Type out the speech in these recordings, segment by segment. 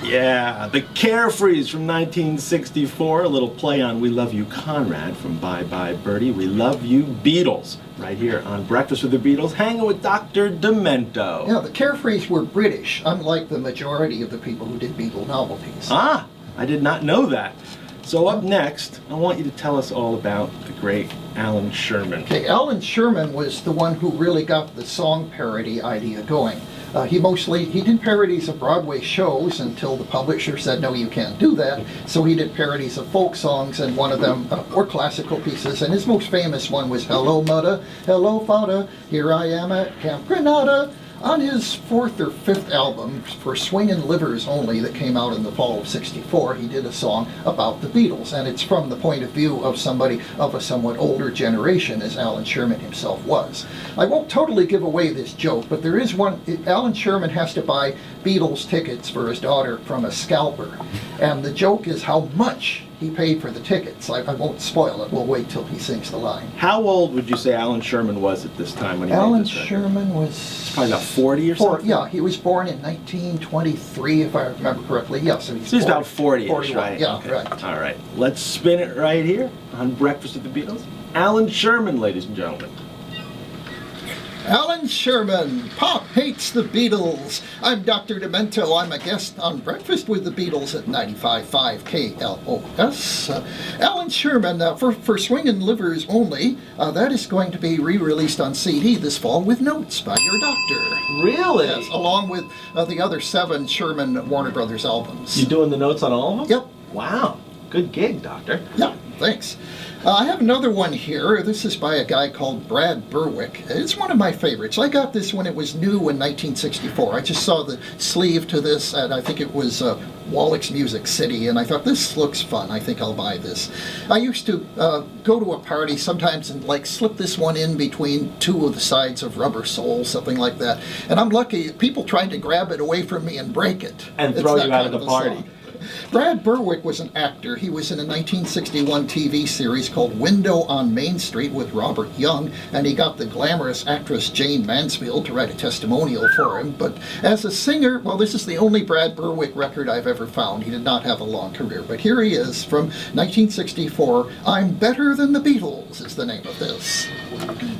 Yeah, the Carefrees from 1964, a little play on We Love You Conrad from Bye Bye Birdie, We Love You Beatles, right here on Breakfast with the Beatles, hanging with Dr. Demento. Yeah, the Carefrees were British, unlike the majority of the people who did Beatle novelties. Ah, I did not know that. So up next, I want you to tell us all about the great Alan Sherman. Okay, Alan Sherman was the one who really got the song parody idea going. He did parodies of Broadway shows until the publisher said, no, you can't do that. So he did parodies of folk songs, and one of them were classical pieces. And his most famous one was Hello Mudda, Hello Fada, Here I Am at Camp Granada. On his fourth or fifth album, for Swingin' Livers Only, that came out in the fall of '64, he did a song about the Beatles, and it's from the point of view of somebody of a somewhat older generation, as Alan Sherman himself was. I won't totally give away this joke, but there is one. Alan Sherman has to buy Beatles tickets for his daughter from a scalper, and the joke is how much he paid for the tickets. I won't spoil it. We'll wait till he sings the line. How old would you say Alan Sherman was at this time when he Alan made this record? Sherman was Probably about 40 or something? Yeah, he was born in 1923, if I remember correctly. Yeah, so he's about 40-ish, 41, right? Yeah, Okay. right. All right. Let's spin it right here on Breakfast with the Beatles. Alan Sherman, ladies and gentlemen. Alan Sherman, Pop Hates the Beatles. I'm Dr. Demento. I'm a guest on Breakfast with the Beatles at 95.5 KLOS. Alan Sherman, for Swingin' Livers Only, that is going to be re-released on CD this fall with notes by your doctor. Really? Yes, along with the other 7 Sherman Warner Brothers albums. You doing the notes on all of them? Yep. Wow. Good gig, Doctor. Yeah, thanks. I have another one here. This is by a guy called Brad Berwick. It's one of my favorites. I got this when it was new in 1964. I just saw the sleeve to this, and I think it was Wallach's Music City, and I thought, this looks fun. I think I'll buy this. I used to go to a party sometimes and slip this one in between 2 of the sides of Rubber Soul, something like that. And I'm lucky people tried to grab it away from me and break it. And throw you out of the party. Brad Berwick was an actor. He was in a 1961 TV series called Window on Main Street with Robert Young, and he got the glamorous actress Jane Mansfield to write a testimonial for him. But as a singer, well, this is the only Brad Berwick record I've ever found. He did not have a long career, but here he is from 1964. I'm Better Than the Beatles is the name of this.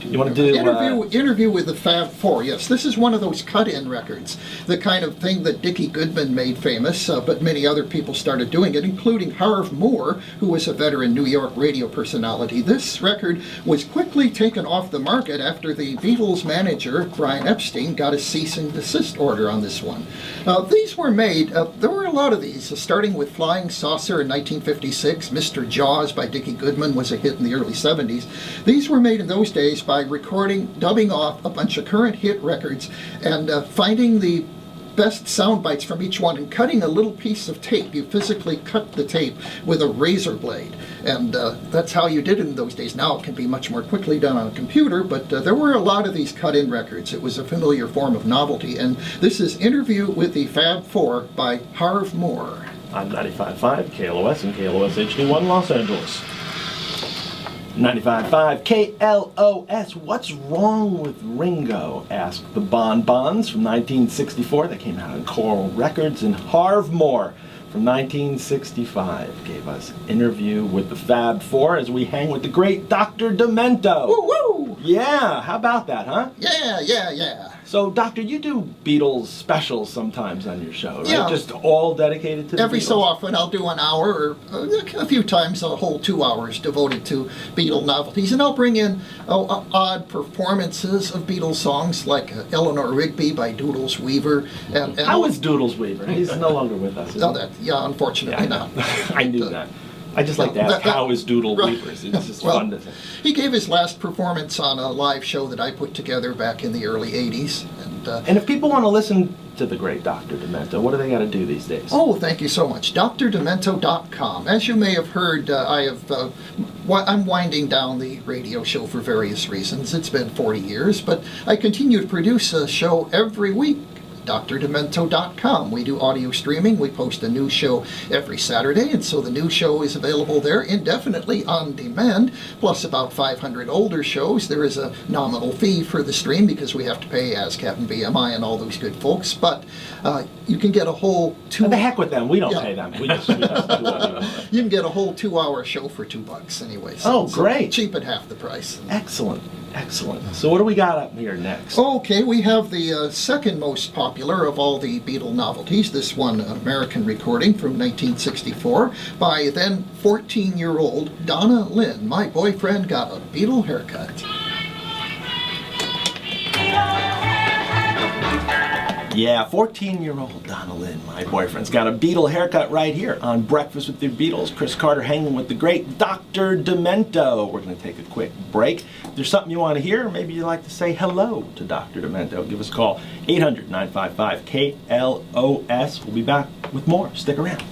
You want to do Interview with the Fab Four. Yes, this is one of those cut-in records, the kind of thing that Dickie Goodman made famous, but many other people started doing it, including Harv Moore, who was a veteran New York radio personality. This record was quickly taken off the market after the Beatles manager, Brian Epstein, got a cease and desist order on this one. These were made, there were a lot of these, starting with Flying Saucer in 1956. Mr. Jaws by Dickie Goodman was a hit in the early 70s. These were made in those days by dubbing off a bunch of current hit records and finding the best sound bites from each one and cutting a little piece of tape. You physically cut the tape with a razor blade, and that's how you did it in those days. Now it can be much more quickly done on a computer, but there were a lot of these cut-in records. It was a familiar form of novelty, and this is Interview with the Fab Four by Harv Moore. On 95.5 KLOS and KLOS HD1 Los Angeles. 95.5 KLOS. What's wrong with Ringo? Asked the Bonbons from 1964. That came out on Coral Records. And Harv Moore from 1965 gave us Interview with the Fab Four as we hang with the great Dr. Demento. Woo woo! Yeah, how about that, huh? Yeah. So, Doctor, you do Beatles specials sometimes on your show, right? Yeah. Just all dedicated to the Every Beatles? so often I'll do an hour, or a few times a whole 2 hours devoted to Beatle novelties. And I'll bring in odd performances of Beatles songs like Eleanor Rigby by Doodles Weaver. And How is Doodles Weaver? He's no longer with us, isn't he? Unfortunately not. I knew that. I just like to ask, how is Doodle Weaver? It's just fun to say. He gave his last performance on a live show that I put together back in the early 80s. And if people want to listen to the great Dr. Demento, what do they got to do these days? Oh, thank you so much. DrDemento.com. As you may have heard, I'm winding down the radio show for various reasons. It's been 40 years, but I continue to produce a show every week drdemento.com. We do audio streaming. We post a new show every Saturday, and so the new show is available there indefinitely on demand, plus about 500 older shows. There is a nominal fee for the stream because we have to pay ASCAP and BMI and all those good folks, but you can get a whole The heck with them. We don't pay them. We just do audio. You can get a whole 2-hour show for $2 anyway. Oh, great. Cheap at half the price. Excellent. Excellent. So what do we got up here next? Okay, we have the second most popular of all the Beatle novelties, this one American recording from 1964 by then 14-year-old Donna Lynn. My boyfriend got a Beatle haircut. Yeah, 14-year-old Donna Lynn, my boyfriend's got a Beatle haircut right here on Breakfast with the Beatles. Chris Carter hanging with the great Dr. Demento. We're going to take a quick break. If there's something you want to hear, maybe you'd like to say hello to Dr. Demento, give us a call, 800-955-KLOS. We'll be back with more. Stick around.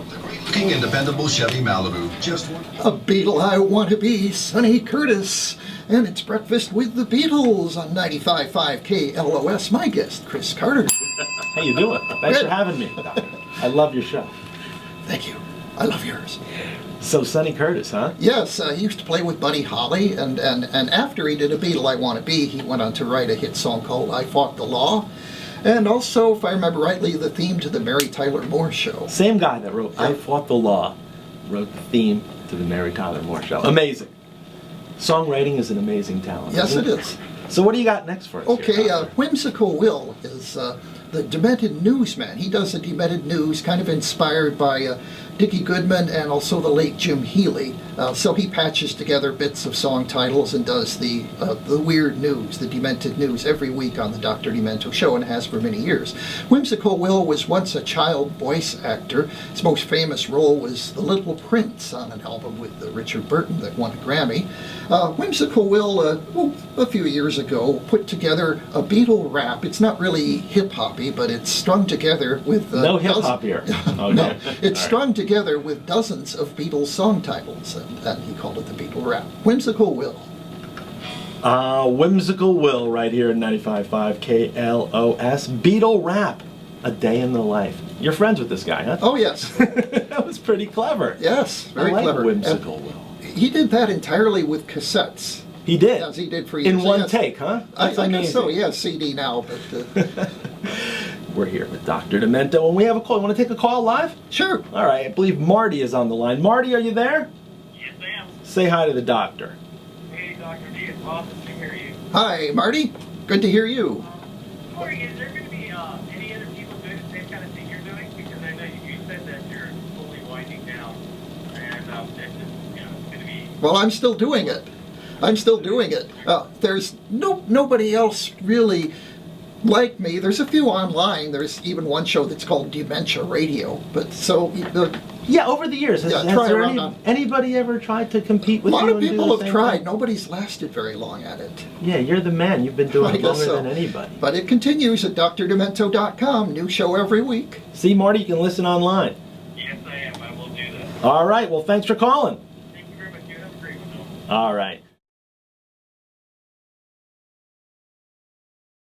The great-looking and dependable Chevy Malibu. Just one. A Beatle I want to be, Sonny Curtis. And it's Breakfast with the Beatles on 95.5 KLOS. My guest, Chris Carter. How you doing? Thanks for having me, Doctor. I love your show. Thank you. I love yours. So Sonny Curtis, huh? Yes, he used to play with Buddy Holly, and after he did A Beatle I Want to Be, he went on to write a hit song called I Fought the Law. And also, if I remember rightly, the theme to the Mary Tyler Moore Show. Same guy that wrote I Fought the Law wrote the theme to the Mary Tyler Moore Show. Amazing. Songwriting is an amazing talent. Yes, isn't it is. So what do you got next for us? Okay, here, Whimsical Will is the Demented Newsman. He does the Demented News, kind of inspired by Dickie Goodman and also the late Jim Healy. So he patches together bits of song titles and does the weird news, the Demented News, every week on the Dr. Demento Show, and has for many years. Whimsical Will was once a child voice actor. His most famous role was the Little Prince on an album with Richard Burton that won a Grammy. Whimsical Will, a few years ago, put together a Beatle rap. It's not really hip-hoppy, but it's strung together with... no hip-hop here. Okay. No, it's strung together with dozens of Beatles song titles, and he called it the Beatle rap. Whimsical Will. Whimsical Will right here at 95.5 KLOS. Beatle rap. A day in the life. You're friends with this guy, huh? Oh, yes. That was pretty clever. Yes, very I like clever. Whimsical Will. He did that entirely with cassettes. He did. As he did for years. In one Yes. take, huh? That's I guess amazing. so. He has CD now, but We're here with Dr. Demento, and we have a call. Want to take a call live? sure. All right. I believe Marty is on the line. Marty, are you there? Yes, I am. Say hi to the doctor. Hey, Dr. D, it's awesome to hear you. Hi, Marty. Good to hear you. Corey, is there going to be any other people doing the same kind of thing you're doing? Because I know you said that you're slowly winding down, and it's just, it's going to be... Well, I'm still doing it. There's nobody else really like me. There's a few online. There's even one show that's called Dementia Radio. But so Yeah, over the years, has try there around on- anybody ever tried to compete a with you? lot of and do people the have same tried. thing? Nobody's lasted very long at it. Yeah, you're the man. You've been doing I it guess longer so. than anybody. But it continues at drdemento.com. New show every week. See, Marty, you can listen online. Yes, I am. I will do that. All right. Well, thanks for calling. Thank you very much. You have a great one. All right.